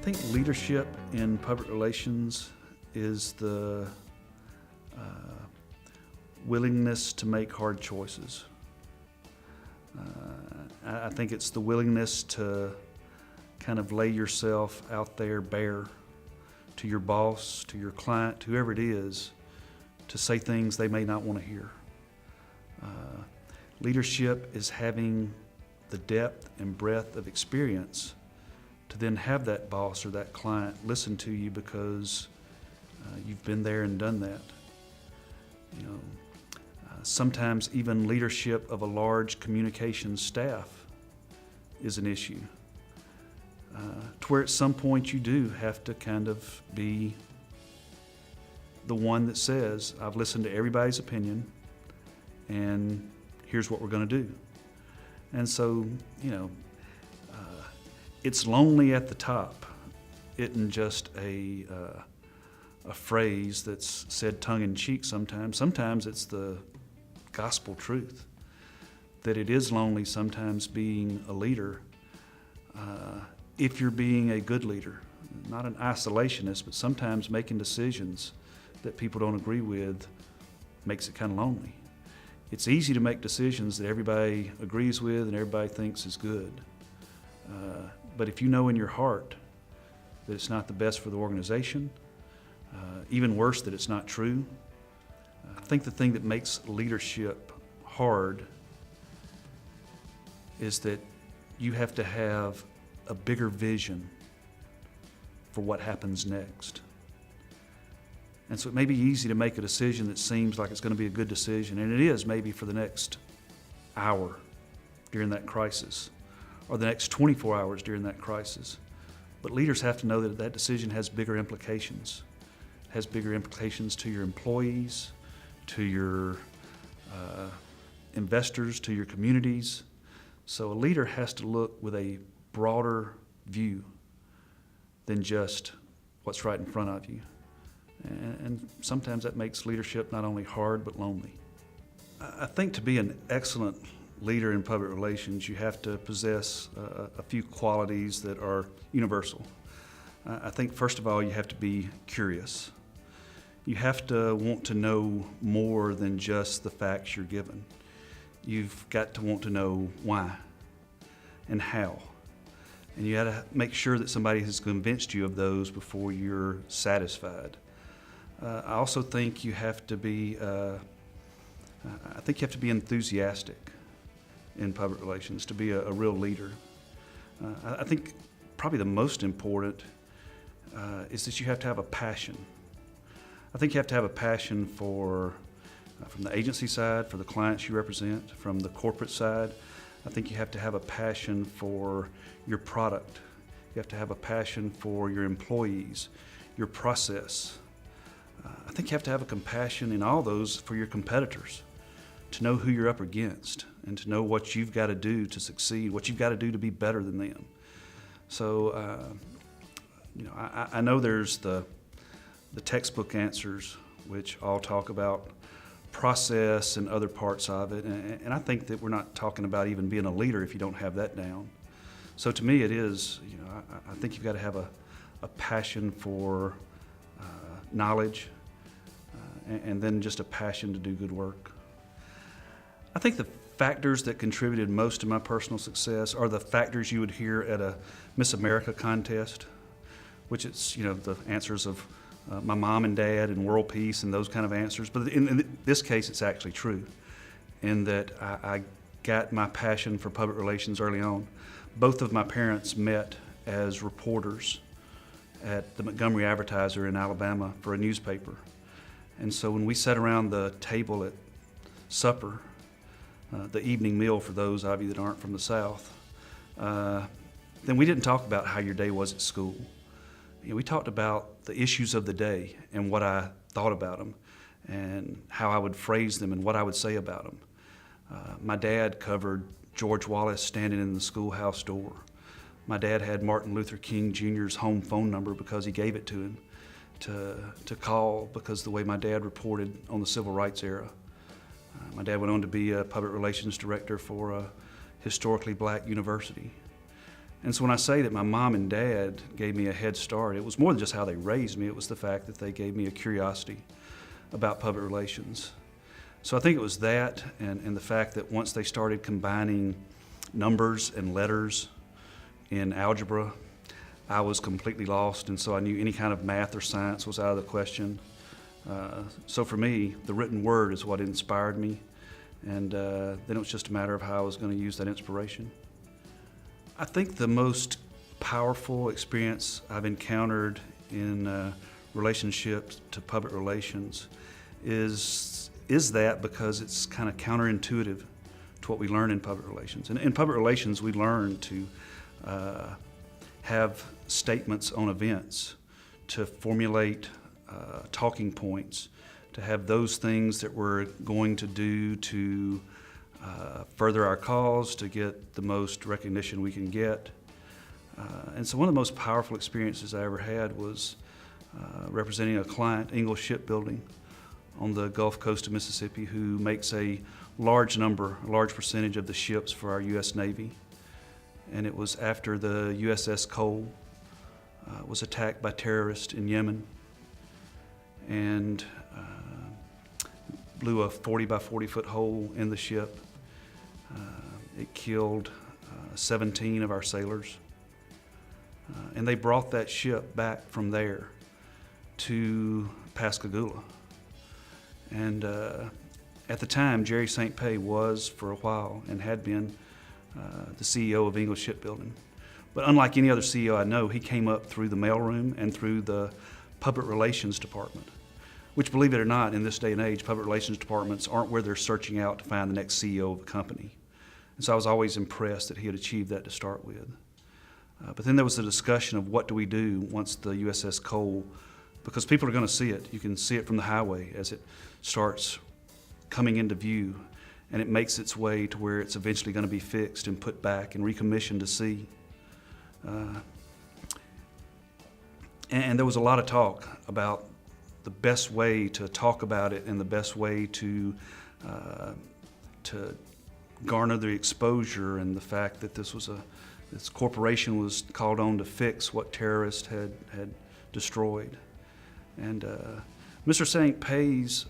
think leadership in public relations is the willingness to make hard choices. I think it's the willingness to kind of lay yourself out there bare to your boss, to your client, whoever it is, to say things they may not want to hear. Leadership is having the depth and breadth of experience to then have that boss or that client listen to you because you've been there and done that. You know, sometimes even leadership of a large communications staff is an issue. To where at some point you do have to kind of be the one that says, I've listened to everybody's opinion and here's what we're going to do. And so, you know, it's lonely at the top. It isn't just a phrase that's said tongue-in-cheek sometimes. Sometimes it's the gospel truth, that it is lonely sometimes being a leader if you're being a good leader. Not an isolationist, but sometimes making decisions that people don't agree with makes it kind of lonely. It's easy to make decisions that everybody agrees with and everybody thinks is good. But if you know in your heart that it's not the best for the organization, even worse, that it's not true, I think the thing that makes leadership hard is that you have to have a bigger vision for what happens next. And so it may be easy to make a decision that seems like it's going to be a good decision, and it is maybe for the next hour during that crisis, or the next 24 hours during that crisis. But leaders have to know that that decision has bigger implications. It has bigger implications to your employees, to your investors, to your communities. So a leader has to look with a broader view than just what's right in front of you. And sometimes that makes leadership not only hard, but lonely. I think to be an excellent leader in public relations, you have to possess a few qualities that are universal. I think first of all, you have to be curious. You have to want to know more than just the facts you're given. You've got to want to know why and how. And you got to make sure that somebody has convinced you of those before you're satisfied. I also think you have to be, enthusiastic in public relations to be a real leader. I think probably the most important is that you have to have a passion. I think you have to have a passion for, from the agency side, for the clients you represent, from the corporate side. I think you have to have a passion for your product. You have to have a passion for your employees, your process. I think you have to have a compassion in all those for your competitors, to know who you're up against and to know what you've got to do to succeed, what you've got to do to be better than them. So, I know there's the textbook answers, which all talk about process and other parts of it, and I think that we're not talking about even being a leader if you don't have that down. So to me, it is, I think you've got to have a passion for knowledge, and then just a passion to do good work. I think the factors that contributed most to my personal success are the factors you would hear at a Miss America contest, which is, the answers of my mom and dad and world peace and those kind of answers. But in this case, it's actually true, in that I got my passion for public relations early on. Both of my parents met as reporters at the Montgomery Advertiser in Alabama for a newspaper. And so when we sat around the table at supper, the evening meal for those of you that aren't from the South, then we didn't talk about how your day was at school. We talked about the issues of the day and what I thought about them and how I would phrase them and what I would say about them. My dad covered George Wallace standing in the schoolhouse door. My dad had Martin Luther King Jr.'s home phone number because he gave it to him to call, because the way my dad reported on the civil rights era. My dad went on to be a public relations director for a historically black university. And so when I say that my mom and dad gave me a head start, it was more than just how they raised me. It was the fact that they gave me a curiosity about public relations. So I think it was that and the fact that once they started combining numbers and letters in algebra, I was completely lost, and so I knew any kind of math or science was out of the question. So for me, the written word is what inspired me, and then it was just a matter of how I was going to use that inspiration. I think the most powerful experience I've encountered in relationship to public relations is that because it's kind of counterintuitive to what we learn in public relations. And in public relations, we learn to have statements on events, to formulate talking points, to have those things that we're going to do to further our cause, to get the most recognition we can get. And so one of the most powerful experiences I ever had was representing a client, Ingalls Shipbuilding, on the Gulf Coast of Mississippi, who makes a large percentage of the ships for our U.S. Navy. And it was after the USS Cole was attacked by terrorists in Yemen and blew a 40 by 40 foot hole in the ship. It killed 17 of our sailors. And they brought that ship back from there to Pascagoula. And at the time, Jerry St. Pé was, for a while, and had been, the CEO of Ingalls Shipbuilding. But unlike any other CEO I know, he came up through the mailroom and through the public relations department, which, believe it or not, in this day and age, public relations departments aren't where they're searching out to find the next CEO of a company. And so I was always impressed that he had achieved that to start with. But then there was the discussion of what do we do once the USS Cole, because people are going to see it. You can see it from the highway as it starts coming into view, and it makes its way to where it's eventually going to be fixed and put back and recommissioned to sea. And there was a lot of talk about the best way to talk about it and the best way to garner the exposure, and the fact that this corporation was called on to fix what terrorists had destroyed. And Mr. St. Pé's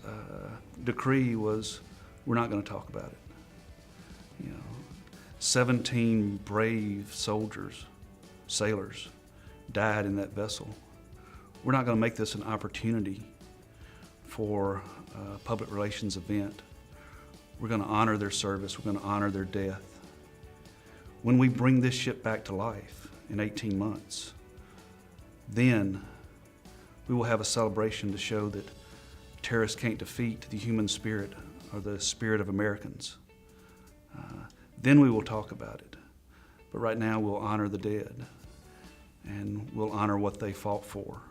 decree was, we're not going to talk about it. 17 brave soldiers, sailors, died in that vessel. We're not going to make this an opportunity for a public relations event. We're going to honor their service. We're going to honor their death. When we bring this ship back to life in 18 months, then we will have a celebration to show that terrorists can't defeat the human spirit or the spirit of Americans. Then we will talk about it. But right now we'll honor the dead, and we'll honor what they fought for.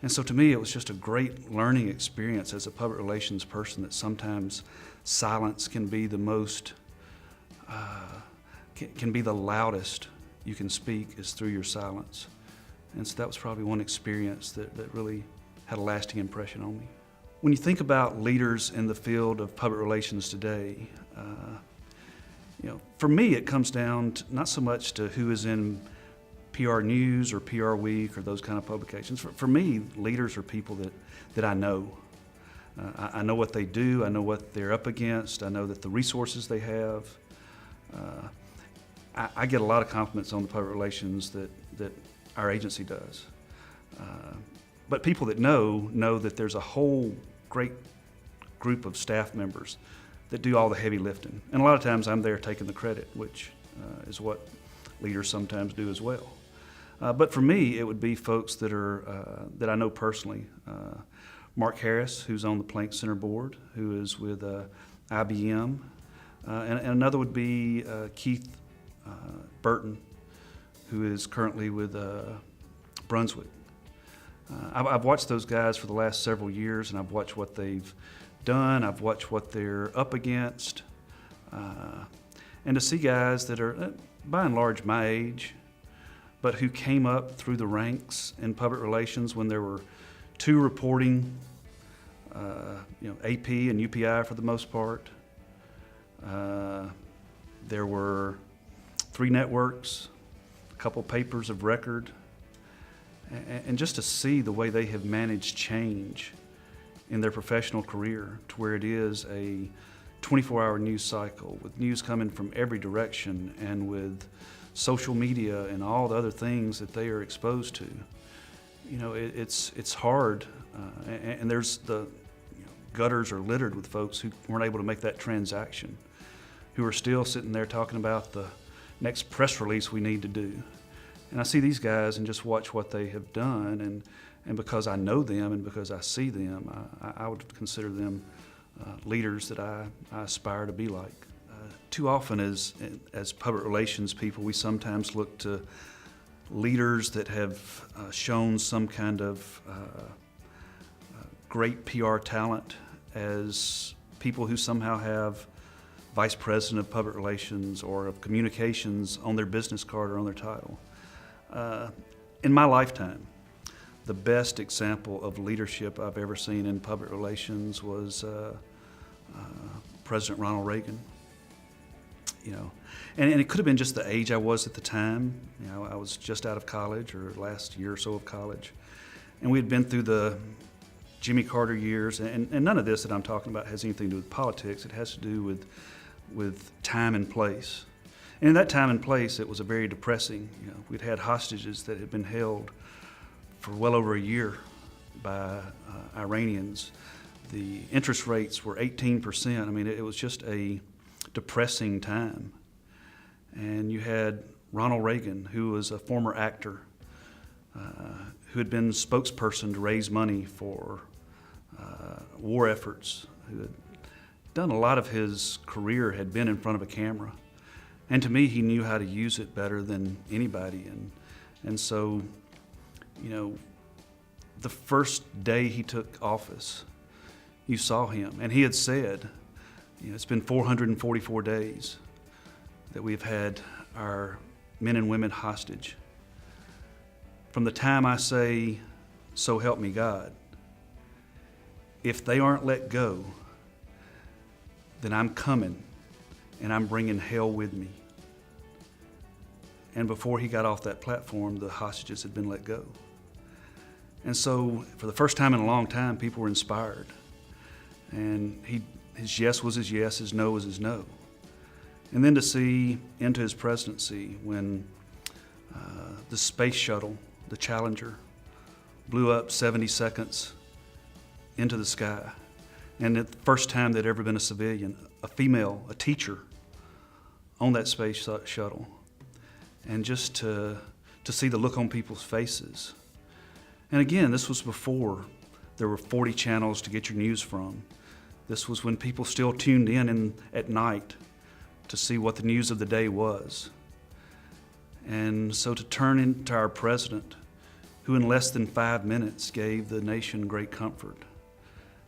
And so to me, it was just a great learning experience as a public relations person, that sometimes silence can be the most, can be the loudest you can speak, is through your silence. And so that was probably one experience that really had a lasting impression on me. When you think about leaders in the field of public relations today, for me it comes down to not so much to who is in PR News or PR Week or those kind of publications. For me, leaders are people that I know. I know what they do, I know what they're up against, I know that the resources they have. I get a lot of compliments on the public relations that our agency does. But people that know that there's a whole great group of staff members that do all the heavy lifting. And a lot of times I'm there taking the credit, which is what leaders sometimes do as well. But for me, it would be folks that I know personally. Mark Harris, who's on the Planck Center board, who is with IBM. And another would be Keith Burton, who is currently with Brunswick. I've watched those guys for the last several years, and I've watched what they've done. I've watched what they're up against. And to see guys that are, by and large, my age, but who came up through the ranks in public relations when there were two reporting, AP and UPI for the most part. There were 3 networks. couple papers of record, and just to see the way they have managed change in their professional career to where it is a 24-hour news cycle with news coming from every direction and with social media and all the other things that they are exposed to. You know, it's hard, and there's the gutters are littered with folks who weren't able to make that transaction, who are still sitting there talking about the next press release we need to do. And I see these guys and just watch what they have done, and because I know them and because I see them, I would consider them leaders that I aspire to be like. Too often as public relations people, we sometimes look to leaders that have shown some kind of great PR talent as people who somehow have vice president of public relations or of communications on their business card or on their title. In my lifetime, the best example of leadership I've ever seen in public relations was President Ronald Reagan. You know, and it could have been just the age I was at the time. You know, I was just out of college, or last year or so of college, and we had been through the Jimmy Carter years, and none of this that I'm talking about has anything to do with politics. It has to do with time and place. And in that time and place, it was a very depressing. You know, we'd had hostages that had been held for well over a year by Iranians. The interest rates were 18%. I mean, it was just a depressing time. And you had Ronald Reagan, who was a former actor, who had been spokesperson to raise money for war efforts, who had done a lot of his career, had been in front of a camera. And to me, he knew how to use it better than anybody. And so, you know, the first day he took office, you saw him. And he had said, you know, it's been 444 days that we've had our men and women hostage. From the time I say, so help me God, if they aren't let go, then I'm coming and I'm bringing hell with me. And before he got off that platform, the hostages had been let go. And so for the first time in a long time, people were inspired. And his yes was his yes, his no was his no. And then to see into his presidency when the space shuttle, the Challenger, blew up 70 seconds into the sky. And the first time there'd ever been a civilian, a female, a teacher on that space shuttle. And just to see the look on people's faces. And again, this was before there were 40 channels to get your news from. This was when people still tuned in at night to see what the news of the day was. And so to turn into our president, who in less than 5 minutes gave the nation great comfort.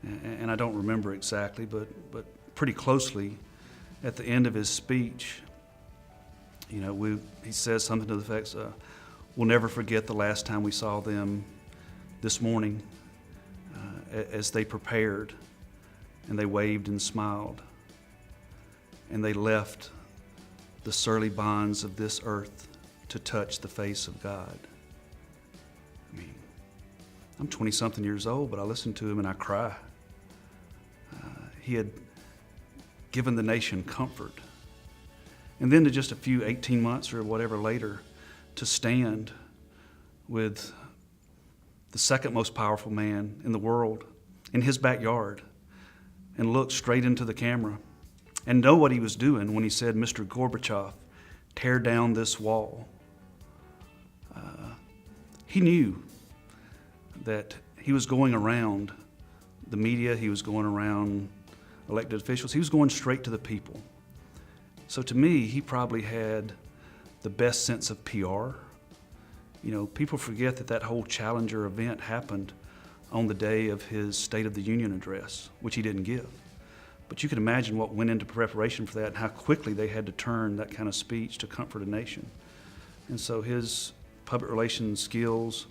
And I don't remember exactly, but pretty closely at the end of his speech, you know, he says something to the effect, we'll never forget the last time we saw them this morning as they prepared and they waved and smiled and they left the surly bonds of this earth to touch the face of God. I mean, I'm 20-something years old, but I listen to him and I cry. He had given the nation comfort. And then to just a few 18 months or whatever later, to stand with the second most powerful man in the world in his backyard and look straight into the camera and know what he was doing when he said, Mr. Gorbachev, tear down this wall. He knew that he was going around the media, he was going around elected officials, he was going straight to the people. So to me, he probably had the best sense of PR. You know, people forget that whole Challenger event happened on the day of his State of the Union address, which he didn't give. But you can imagine what went into preparation for that and how quickly they had to turn that kind of speech to comfort a nation. And so his public relations skills,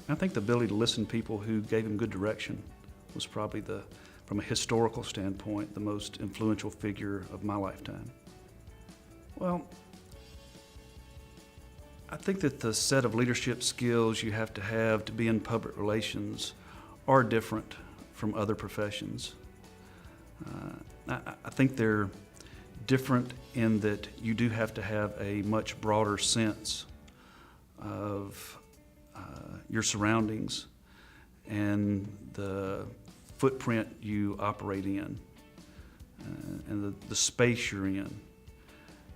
I think the ability to listen to people who gave him good direction was probably from a historical standpoint, the most influential figure of my lifetime. Well, I think that the set of leadership skills you have to be in public relations are different from other professions. I think they're different in that you do have to have a much broader sense of your surroundings and the footprint you operate in and the space you're in.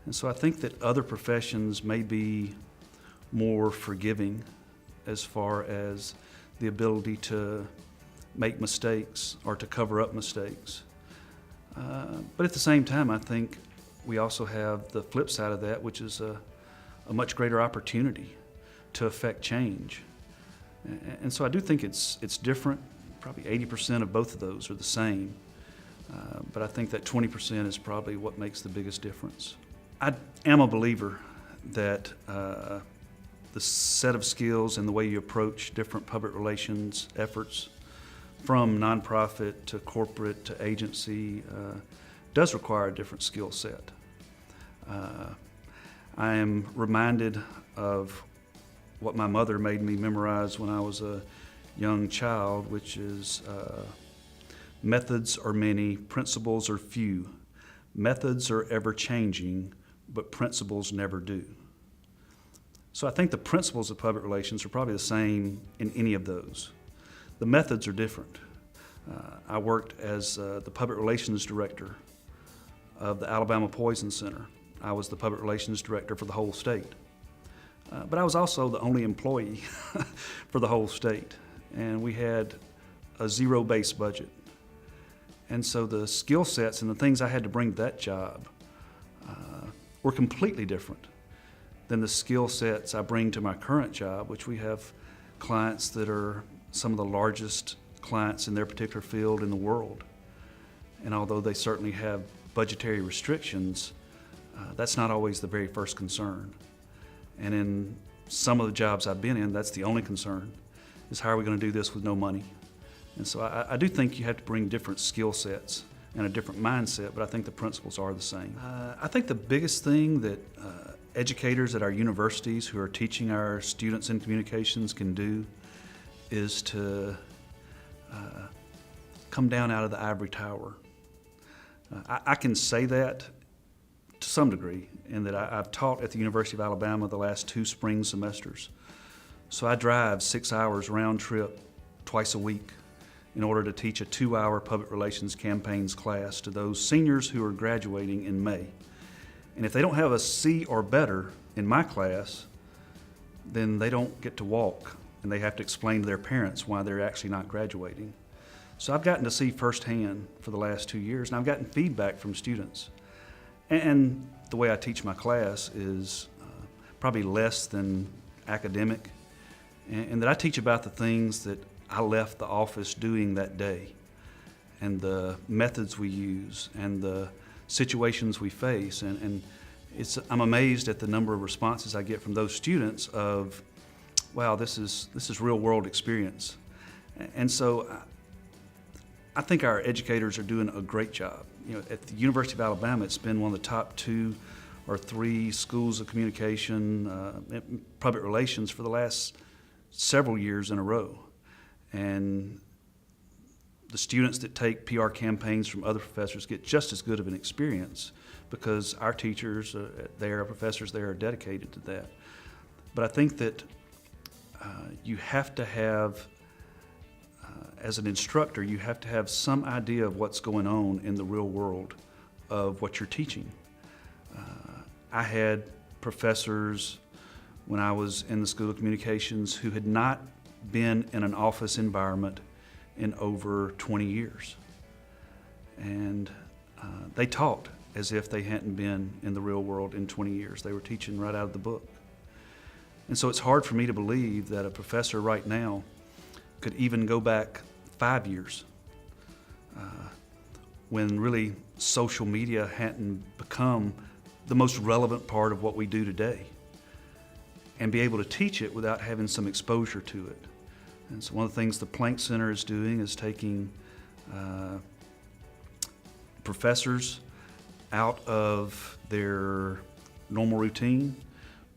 And so I think that other professions may be more forgiving as far as the ability to make mistakes or to cover up mistakes. But at the same time, I think we also have the flip side of that, which is a much greater opportunity to affect change. And so I do think it's different. Probably 80% of both of those are the same. But I think that 20% is probably what makes the biggest difference. I am a believer that the set of skills and the way you approach different public relations efforts, from nonprofit to corporate to agency, does require a different skill set. I am reminded of what my mother made me memorize when I was a young child, which is methods are many, principles are few. Methods are ever changing, but principles never do. So I think the principles of public relations are probably the same in any of those. The methods are different. I worked as the public relations director of the Alabama Poison Center. I was the public relations director for the whole state. But I was also the only employee for the whole state. And we had a zero-based budget. And so the skill sets and the things I had to bring to that job were completely different than the skill sets I bring to my current job, which we have clients that are some of the largest clients in their particular field in the world. And although they certainly have budgetary restrictions, that's not always the very first concern. And in some of the jobs I've been in, that's the only concern, is how are we going to do this with no money? And so I do think you have to bring different skill sets and a different mindset, but I think the principles are the same. I think the biggest thing that educators at our universities who are teaching our students in communications can do is to come down out of the ivory tower. I can say that to some degree, in that I've taught at the University of Alabama the last 2 spring semesters. So I drive 6 hours round trip twice a week in order to teach a 2-hour public relations campaigns class to those seniors who are graduating in May. And if they don't have a C or better in my class, then they don't get to walk, and they have to explain to their parents why they're actually not graduating. So I've gotten to see firsthand for the last 2 years, and I've gotten feedback from students. And the way I teach my class is probably less than academic, and that I teach about the things that I left the office doing that day, and the methods we use, and the situations we face. And I'm amazed at the number of responses I get from those students of, wow, this is real world experience. And so I think our educators are doing a great job. You know, at the University of Alabama, it's been one of the top 2 or 3 schools of communication, public relations for the last several years in a row. And the students that take PR campaigns from other professors get just as good of an experience because our teachers there, our professors there are dedicated to that. But I think that you have to have, as an instructor, you have to have some idea of what's going on in the real world of what you're teaching. I had professors when I was in the School of Communications who had not been in an office environment in over 20 years. And they taught as if they hadn't been in the real world in 20 years. They were teaching right out of the book. And so it's hard for me to believe that a professor right now could even go back 5 years when really social media hadn't become the most relevant part of what we do today, and be able to teach it without having some exposure to it. And so one of the things the Planck Center is doing is taking professors out of their normal routine,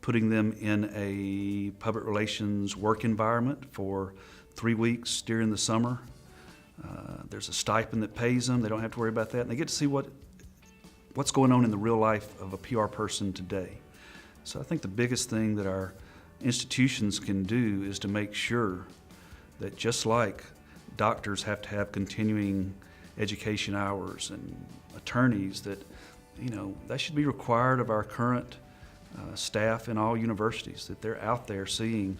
putting them in a public relations work environment for 3 weeks during the summer. There's a stipend that pays them. They don't have to worry about that. And they get to see what's going on in the real life of a PR person today. So I think the biggest thing that our institutions can do is to make sure that just like doctors have to have continuing education hours and attorneys, that that should be required of our current staff in all universities, that they're out there seeing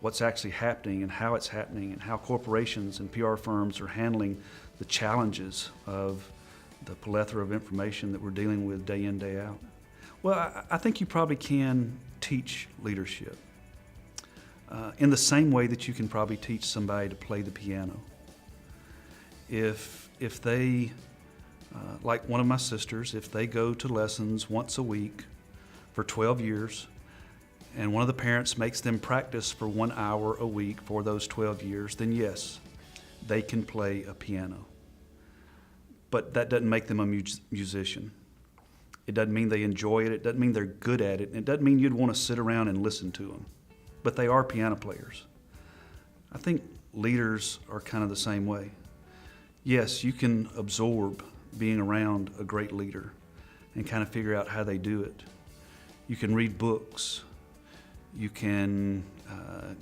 what's actually happening and how it's happening and how corporations and PR firms are handling the challenges of the plethora of information that we're dealing with day in, day out. Well, I think you probably can teach leadership in the same way that you can probably teach somebody to play the piano. If they, like one of my sisters, if they go to lessons once a week for 12 years, and one of the parents makes them practice for 1 hour a week for those 12 years, then yes, they can play a piano. But that doesn't make them a musician. It doesn't mean they enjoy it. It doesn't mean they're good at it. It doesn't mean you'd want to sit around and listen to them. But they are piano players. I think leaders are kind of the same way. Yes, you can absorb being around a great leader and kind of figure out how they do it. You can read books. You can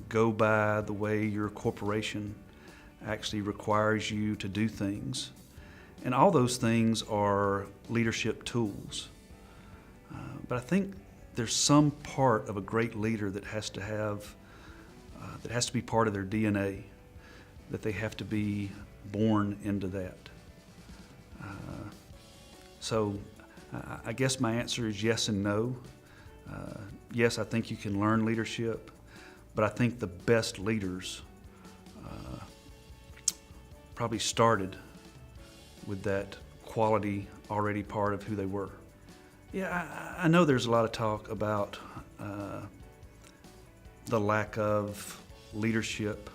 go by the way your corporation actually requires you to do things. And all those things are leadership tools. But I think there's some part of a great leader that has to be part of their DNA, that they have to be born into that. So I guess my answer is yes and no. Yes, I think you can learn leadership, but I think the best leaders probably started with that quality already part of who they were. Yeah, I know there's a lot of talk about the lack of leadership,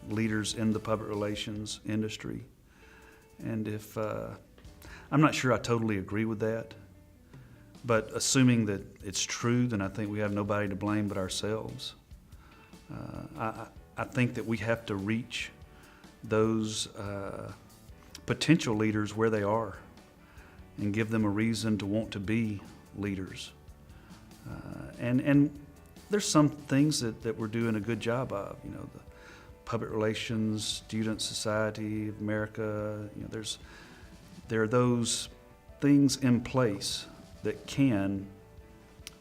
leaders in the public relations industry. And if I'm not sure I totally agree with that, but assuming that it's true, then I think we have nobody to blame but ourselves. I think that we have to reach those potential leaders where they are and give them a reason to want to be leaders. And there's some things that we're doing a good job of. The public relations, Student Society of America, there are those things in place that can,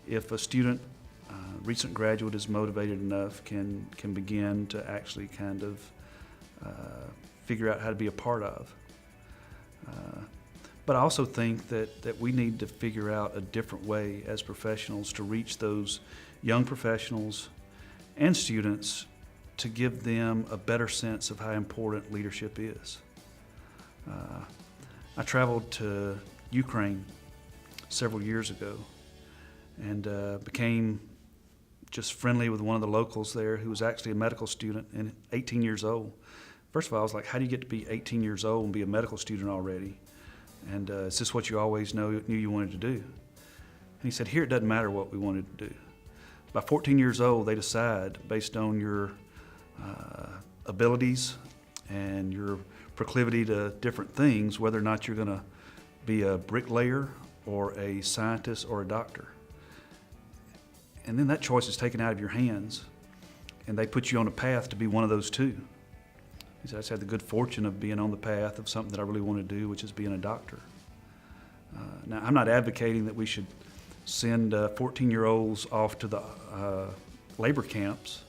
if a student, recent graduate is motivated enough, can begin to actually kind of figure out how to be a part of. But I also think that we need to figure out a different way as professionals to reach those young professionals and students to give them a better sense of how important leadership is. I traveled to Ukraine several years ago and became just friendly with one of the locals there who was actually a medical student and 18 years old. First of all, I was like, how do you get to be 18 years old and be a medical student already? And is this what you always knew you wanted to do? And he said, here it doesn't matter what we wanted to do. By 14 years old, they decide, based on your abilities and your proclivity to different things, whether or not you're going to be a bricklayer or a scientist or a doctor. And then that choice is taken out of your hands, and they put you on a path to be one of those two. He said, I just had the good fortune of being on the path of something that I really want to do, which is being a doctor. Now, I'm not advocating that we should send 14-year-olds off to the labor camps,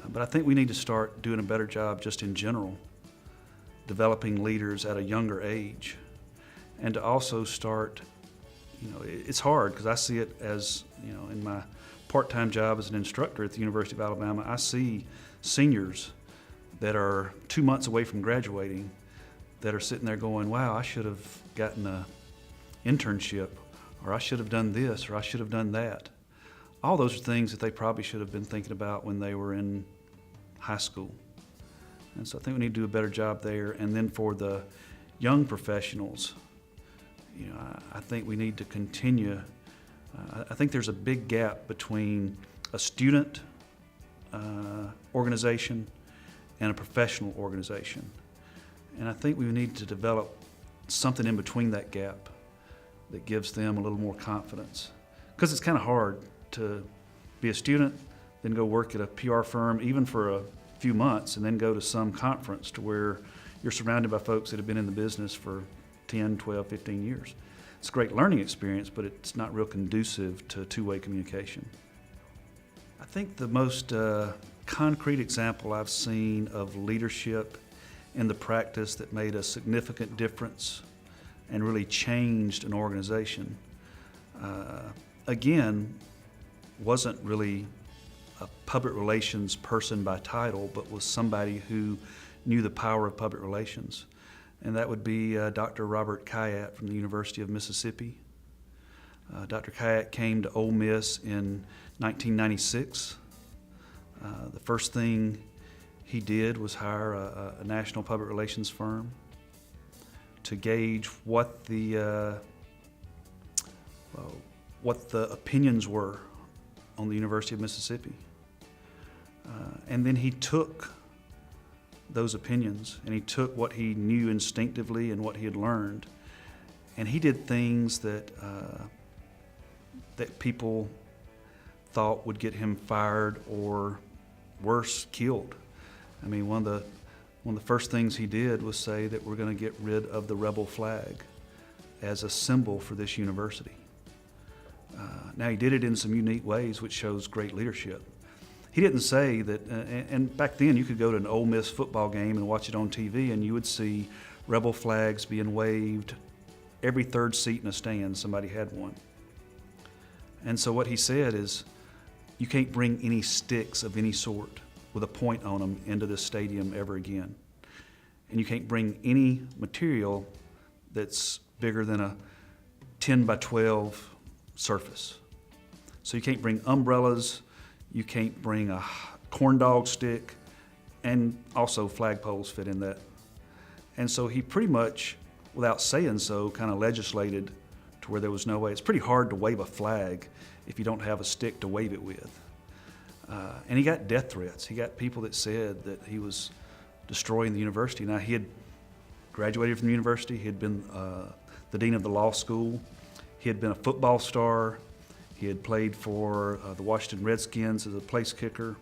but I think we need to start doing a better job just in general, developing leaders at a younger age, and to also start, it's hard because I see it as, in my part-time job as an instructor at the University of Alabama, I see seniors that are 2 months away from graduating that are sitting there going, wow, I should have gotten an internship, or I should have done this, or I should have done that. All those are things that they probably should have been thinking about when they were in high school. And so I think we need to do a better job there. And then for the young professionals, I think we need to continue I think there's a big gap between a student organization and a professional organization. And I think we need to develop something in between that gap that gives them a little more confidence. Because it's kind of hard to be a student, then go work at a PR firm, even for a few months, and then go to some conference to where you're surrounded by folks that have been in the business for 10, 12, 15 years. It's a great learning experience, but it's not real conducive to two-way communication. I think the most concrete example I've seen of leadership in the practice that made a significant difference and really changed an organization, again, wasn't really a public relations person by title, but was somebody who knew the power of public relations. And that would be Dr. Robert Kayat from the University of Mississippi. Dr. Kayat came to Ole Miss in 1996. The first thing he did was hire a national public relations firm to gauge what the opinions were on the University of Mississippi. And then he took those opinions and he took what he knew instinctively and what he had learned, and he did things that that people thought would get him fired or worse, killed. I mean, one of the first things he did was say that we're going to get rid of the rebel flag as a symbol for this university. Now, he did it in some unique ways, which shows great leadership. He didn't say that, and back then you could go to an Ole Miss football game and watch it on TV, and you would see rebel flags being waved. Every third seat in a stand, somebody had one. And so what he said is, you can't bring any sticks of any sort with a point on them into this stadium ever again. And you can't bring any material that's bigger than a 10 by 12 surface. So you can't bring umbrellas, you can't bring a corn dog stick, and also flagpoles fit in that. And so he pretty much, without saying so, kind of legislated to where there was no way. It's pretty hard to wave a flag if you don't have a stick to wave it with. And he got death threats. He got people that said that he was destroying the university. Now, he had graduated from the university. He had been the dean of the law school. He had been a football star. He had played for the Washington Redskins as a place kicker.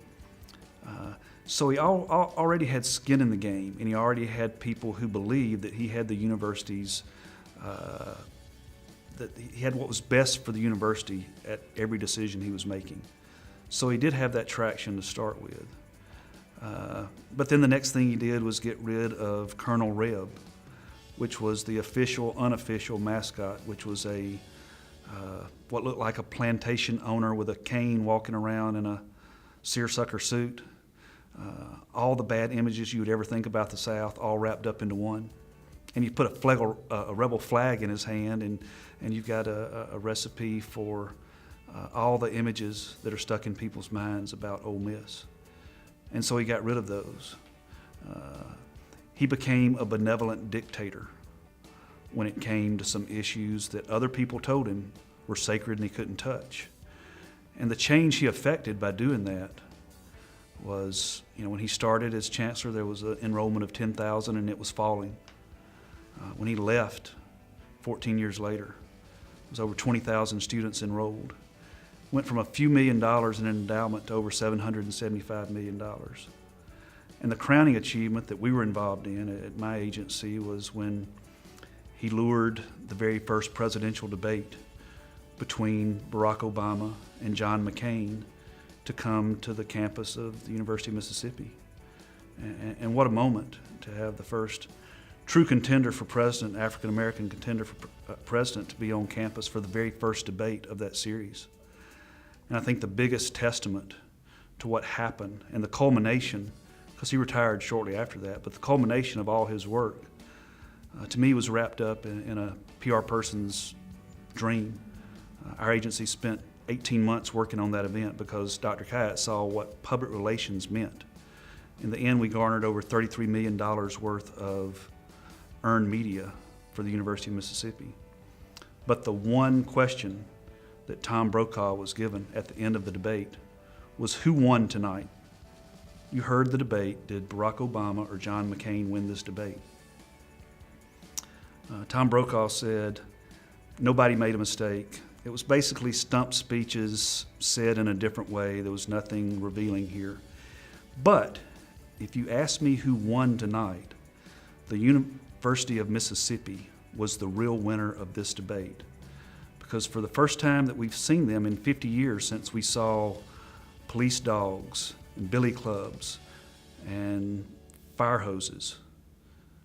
So he already had skin in the game, and he already had people who believed that he had the university's, that he had what was best for the university at every decision he was making. So he did have that traction to start with. But then the next thing he did was get rid of Colonel Reb, which was the official, unofficial mascot, which was a what looked like a plantation owner with a cane walking around in a seersucker suit. All the bad images you would ever think about the South, all wrapped up into one. And you put a rebel flag in his hand, and you've got a recipe for all the images that are stuck in people's minds about Ole Miss. And so he got rid of those. He became a benevolent dictator when it came to some issues that other people told him were sacred and he couldn't touch. And the change he effected by doing that was, when he started as chancellor, there was an enrollment of 10,000 and it was falling. When he left 14 years later, it was over 20,000 students enrolled. Went from a few $1 million in endowment to over $775 million. And the crowning achievement that we were involved in at my agency was when he lured the very first presidential debate between Barack Obama and John McCain to come to the campus of the University of Mississippi. And what a moment to have the first true contender for president, African-American contender for president, to be on campus for the very first debate of that series. And I think the biggest testament to what happened and the culmination, because he retired shortly after that, but the culmination of all his work, to me, was wrapped up in a PR person's dream. Our agency spent 18 months working on that event because Dr. Kayat saw what public relations meant. In the end, we garnered over $33 million worth of earned media for the University of Mississippi. But the one question that Tom Brokaw was given at the end of the debate was who won tonight. You heard the debate. Did Barack Obama or John McCain win this debate? Tom Brokaw said, nobody made a mistake. It was basically stump speeches said in a different way. There was nothing revealing here. But if you ask me who won tonight, the University of Mississippi was the real winner of this debate. Because for the first time that we've seen them in 50 years since we saw police dogs and billy clubs and fire hoses,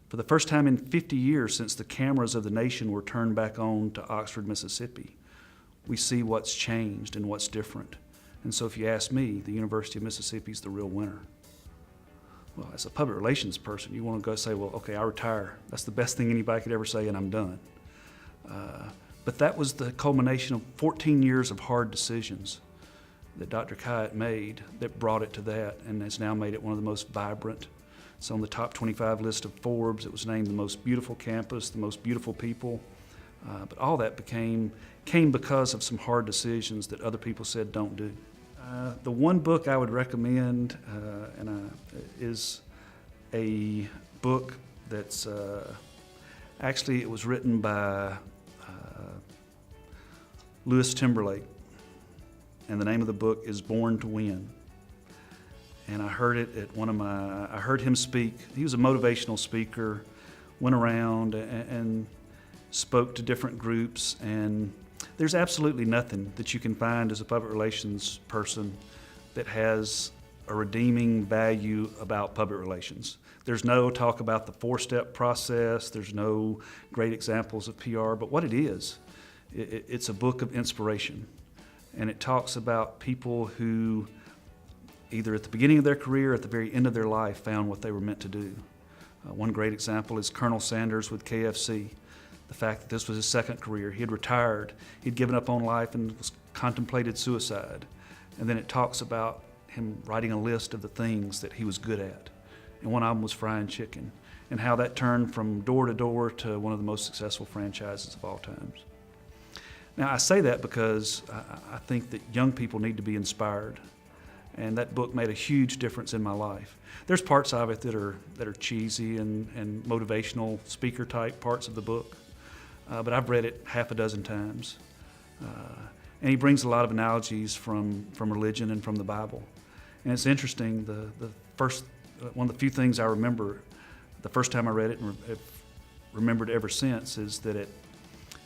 for the first time in 50 years since the cameras of the nation were turned back on to Oxford, Mississippi, we see what's changed and what's different. And so if you ask me, the University of Mississippi is the real winner. Well, as a public relations person, you want to go say, well, okay, I retire. That's the best thing anybody could ever say, and I'm done. But that was the culmination of 14 years of hard decisions that Dr. Kyatt made that brought it to that, and has now made it one of the most vibrant. It's on the top 25 list of Forbes. It was named the most beautiful campus, the most beautiful people. But all that came because of some hard decisions that other people said don't do. The one book I would recommend is a book that's actually, it was written by Louis Timberlake, and the name of the book is Born to Win. And I heard it at I heard him speak. He was a motivational speaker, went around and spoke to different groups, and there's absolutely nothing that you can find as a public relations person that has a redeeming value about public relations. There's no talk about the four-step process. There's no great examples of PR, but what it is, it's a book of inspiration. And it talks about people who either at the beginning of their career or at the very end of their life found what they were meant to do. One great example is Colonel Sanders with KFC. The fact that this was his second career. He had retired, he'd given up on life and contemplated suicide. And then it talks about him writing a list of the things that he was good at. And one of them was frying chicken, and how that turned from door to door to one of the most successful franchises of all times. Now, I say that because I think that young people need to be inspired, and that book made a huge difference in my life. There's parts of it that are cheesy and motivational speaker type parts of the book, but I've read it half a dozen times. And he brings a lot of analogies from religion and from the Bible. And it's interesting, one of the few things I remember the first time I read it and have remembered ever since is that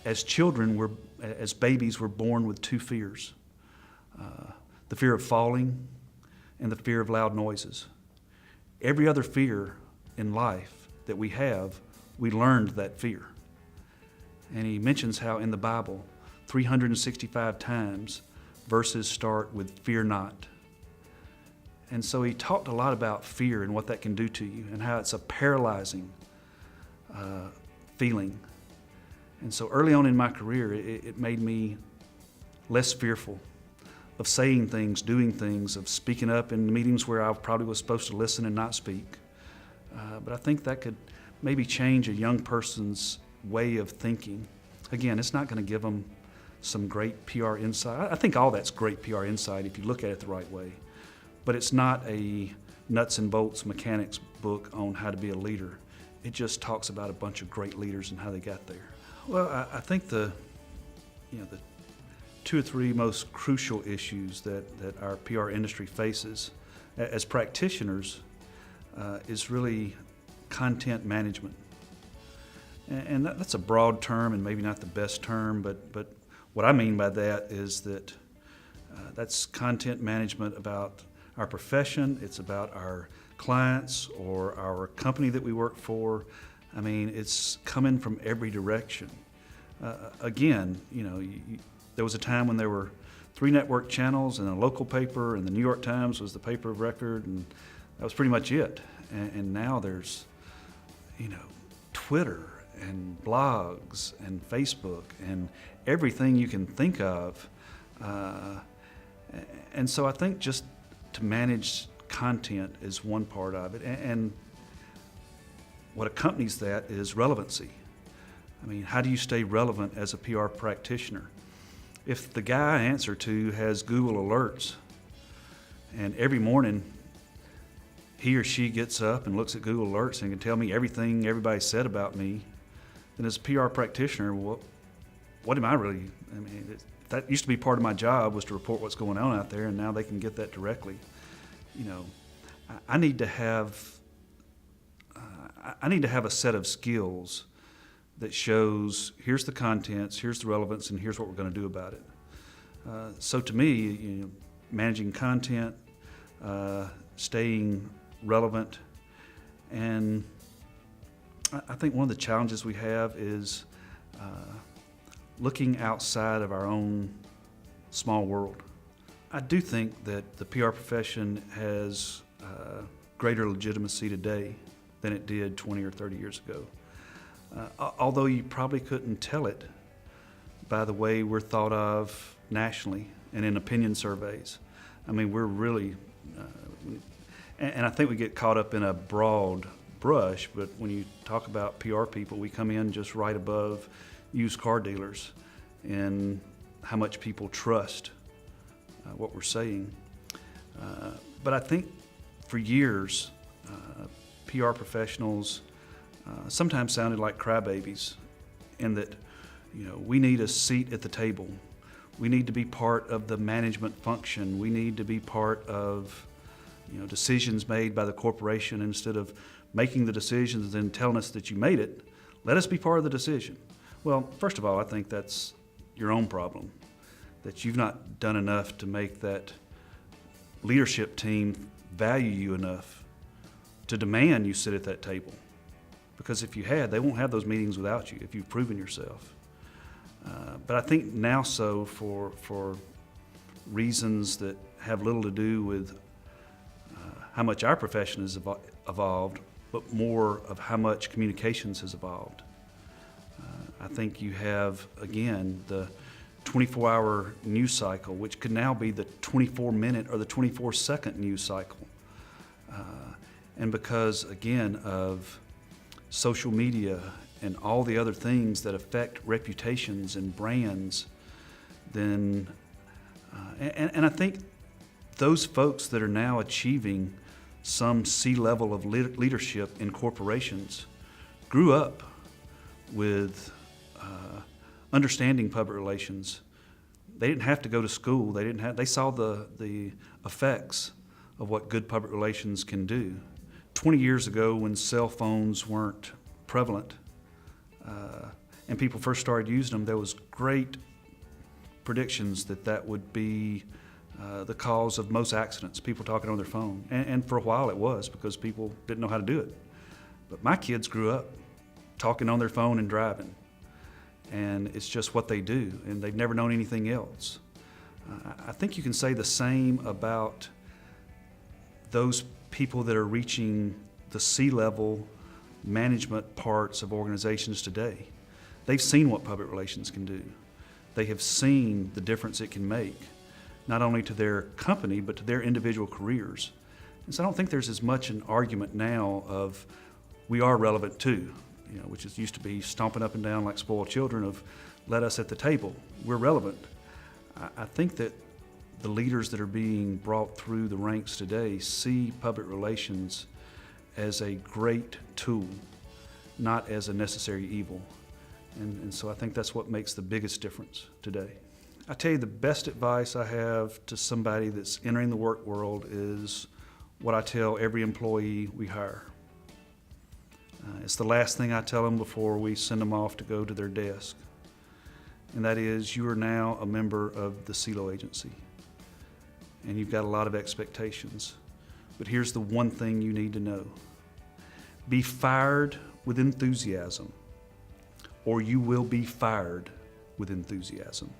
as children, as babies, we're born with two fears. The fear of falling and the fear of loud noises. Every other fear in life that we have, we learned that fear. And he mentions how in the Bible, 365 times, verses start with fear not. And so he talked a lot about fear and what that can do to you and how it's a paralyzing feeling. And so early on in my career, it made me less fearful of saying things, doing things, of speaking up in meetings where I probably was supposed to listen and not speak. But I think that could maybe change a young person's way of thinking. Again, it's not going to give them some great PR insight. I think all that's great PR insight if you look at it the right way. But it's not a nuts and bolts mechanics book on how to be a leader. It just talks about a bunch of great leaders and how they got there. Well, I think the two or three most crucial issues that our PR industry faces as practitioners is really content management. And that's a broad term and maybe not the best term, but what I mean by that is that that's content management about our profession, it's about our clients or our company that we work for. I mean, it's coming from every direction. Again, there was a time when there were 3 network channels and a local paper, and the New York Times was the paper of record, and that was pretty much it. And now there's, Twitter and blogs and Facebook and everything you can think of. And so I think just to manage content is one part of it. And what accompanies that is relevancy. I mean, how do you stay relevant as a PR practitioner? If the guy I answer to has Google alerts, and every morning he or she gets up and looks at Google alerts and can tell me everything everybody said about me, then as a PR practitioner, what am I really? I mean, that used to be part of my job, was to report what's going on out there, and now they can get that directly. You know, I need to have a set of skills that shows here's the contents, here's the relevance, and here's what we're going to do about it. So to me, you know, managing content, staying relevant, and I think one of the challenges we have is looking outside of our own small world. I do think that the PR profession has greater legitimacy today than it did 20 or 30 years ago. Although you probably couldn't tell it by the way we're thought of nationally and in opinion surveys. I mean, we're really, and I think we get caught up in a broad brush, but when you talk about PR people, we come in just right above used car dealers and how much people trust what we're saying. But I think for years, PR professionals sometimes sounded like crybabies, in that, you know, we need a seat at the table. We need to be part of the management function. We need to be part of, you know, decisions made by the corporation. Instead of making the decisions and then telling us that you made it, let us be part of the decision. Well, first of all, I think that's your own problem, that you've not done enough to make that leadership team value you enough to demand you sit at that table. Because if you had, they won't have those meetings without you if you've proven yourself. But I think now so for reasons that have little to do with how much our profession has evolved, but more of how much communications has evolved. I think you have, again, the 24-hour news cycle, which could now be the 24-minute or the 24-second news cycle. And because, again, of social media and all the other things that affect reputations and brands, then, and I think those folks that are now achieving some C-level of leadership in corporations grew up with understanding public relations. They didn't have to go to school. They saw the effects of what good public relations can do. 20 years ago, when cell phones weren't prevalent and people first started using them, there was great predictions that would be the cause of most accidents, people talking on their phone. And for a while it was, because people didn't know how to do it. But my kids grew up talking on their phone and driving. And it's just what they do, and they've never known anything else. I think you can say the same about those people that are reaching the C-level management parts of organizations today. They've seen what public relations can do. They have seen the difference it can make, not only to their company, but to their individual careers. And so I don't think there's as much an argument now of we are relevant too, you know, which used to be stomping up and down like spoiled children of let us at the table, we're relevant. I think that the leaders that are being brought through the ranks today see public relations as a great tool, not as a necessary evil. And so I think that's what makes the biggest difference today. I tell you, the best advice I have to somebody that's entering the work world is what I tell every employee we hire. It's the last thing I tell them before we send them off to go to their desk. And that is, you are now a member of the CELO agency. And you've got a lot of expectations. But here's the one thing you need to know. Be fired with enthusiasm, or you will be fired with enthusiasm.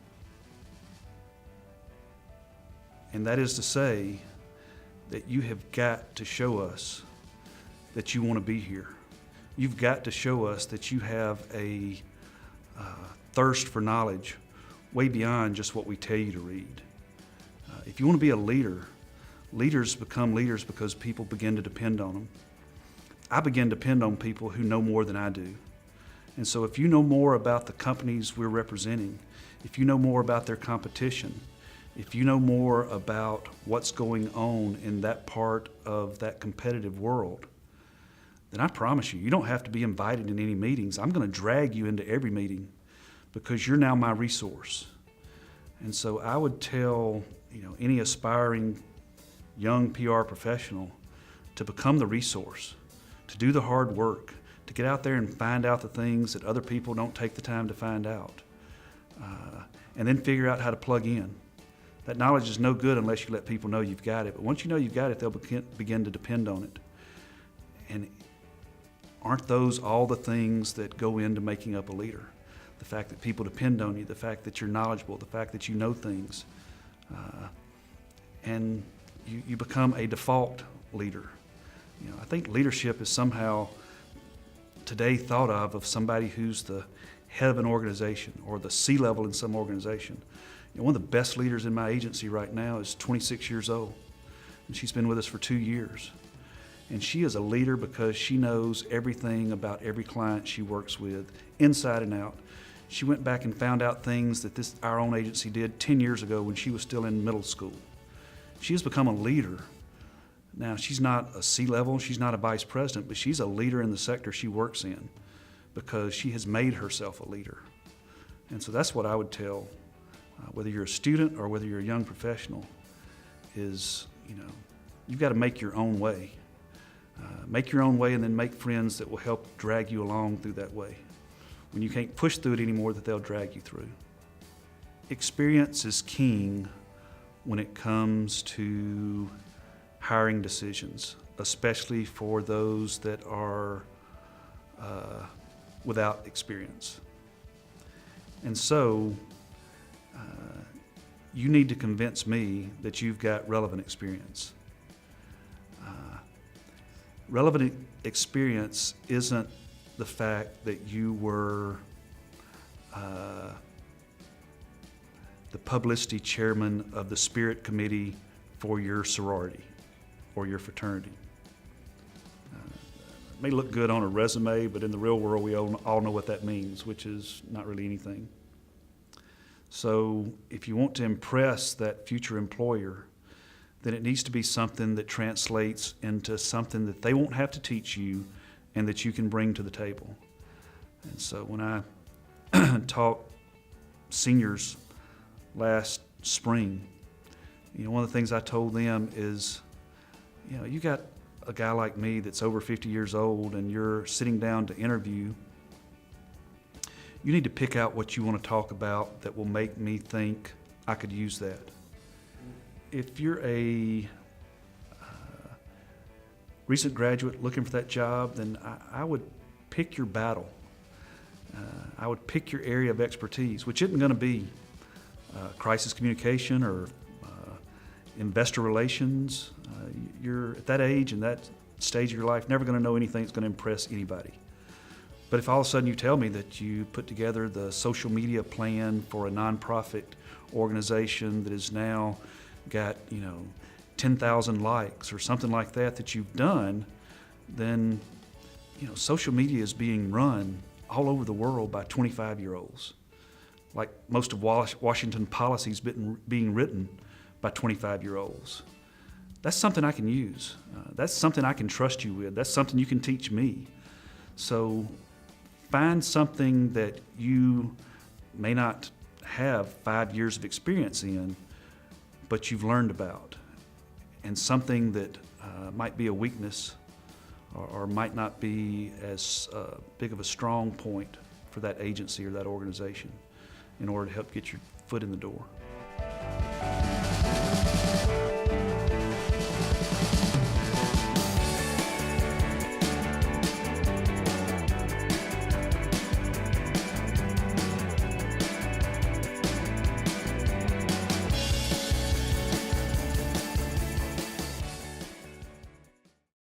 And that is to say that you have got to show us that you want to be here. You've got to show us that you have a thirst for knowledge way beyond just what we tell you to read. If you want to be a leader, leaders become leaders because people begin to depend on them. I begin to depend on people who know more than I do. And so if you know more about the companies we're representing, if you know more about their competition, if you know more about what's going on in that part of that competitive world, then I promise you, you don't have to be invited in any meetings. I'm going to drag you into every meeting because you're now my resource. And so I would tell, any aspiring young PR professional to become the resource, to do the hard work, to get out there and find out the things that other people don't take the time to find out, and then figure out how to plug in. That knowledge is no good unless you let people know you've got it. But once you know you've got it, they'll begin to depend on it. And aren't those all the things that go into making up a leader? The fact that people depend on you, the fact that you're knowledgeable, the fact that you know things. And you become a default leader. I think leadership is somehow today thought of somebody who's the head of an organization or the C-level in some organization. One of the best leaders in my agency right now is 26 years old, and she's been with us for 2 years. And she is a leader because she knows everything about every client she works with, inside and out. She went back and found out things that our own agency did 10 years ago when she was still in middle school. She has become a leader. Now, she's not a C-level, she's not a vice president, but she's a leader in the sector she works in because she has made herself a leader. And so that's what I would tell, whether you're a student or whether you're a young professional, is, you've got to make your own way. Make your own way and then make friends that will help drag you along through that way. When you can't push through it anymore, that they'll drag you through. Experience is king when it comes to hiring decisions, especially for those that are without experience. And so you need to convince me that you've got relevant experience. Relevant experience isn't the fact that you were the publicity chairman of the spirit committee for your sorority or your fraternity. It may look good on a resume, but in the real world we all know what that means, which is not really anything. So if you want to impress that future employer, then it needs to be something that translates into something that they won't have to teach you and that you can bring to the table. And so when I taught seniors last spring, one of the things I told them is, you got a guy like me that's over 50 years old and you're sitting down to interview. You need to pick out what you want to talk about that will make me think I could use that. If you're a recent graduate looking for that job, then I would pick your battle. I would pick your area of expertise, which isn't going to be crisis communication or investor relations. You're at that age and that stage of your life never going to know anything that's going to impress anybody. But if all of a sudden you tell me that you put together the social media plan for a nonprofit organization that has now got 10,000 likes or something like that you've done, then social media is being run all over the world by 25-year-olds. Like most of Washington policies being written by 25-year-olds. That's something I can use. That's something I can trust you with. That's something you can teach me. So find something that you may not have 5 years of experience in, but you've learned about, and something that might be a weakness or might not be as big of a strong point for that agency or that organization in order to help get your foot in the door.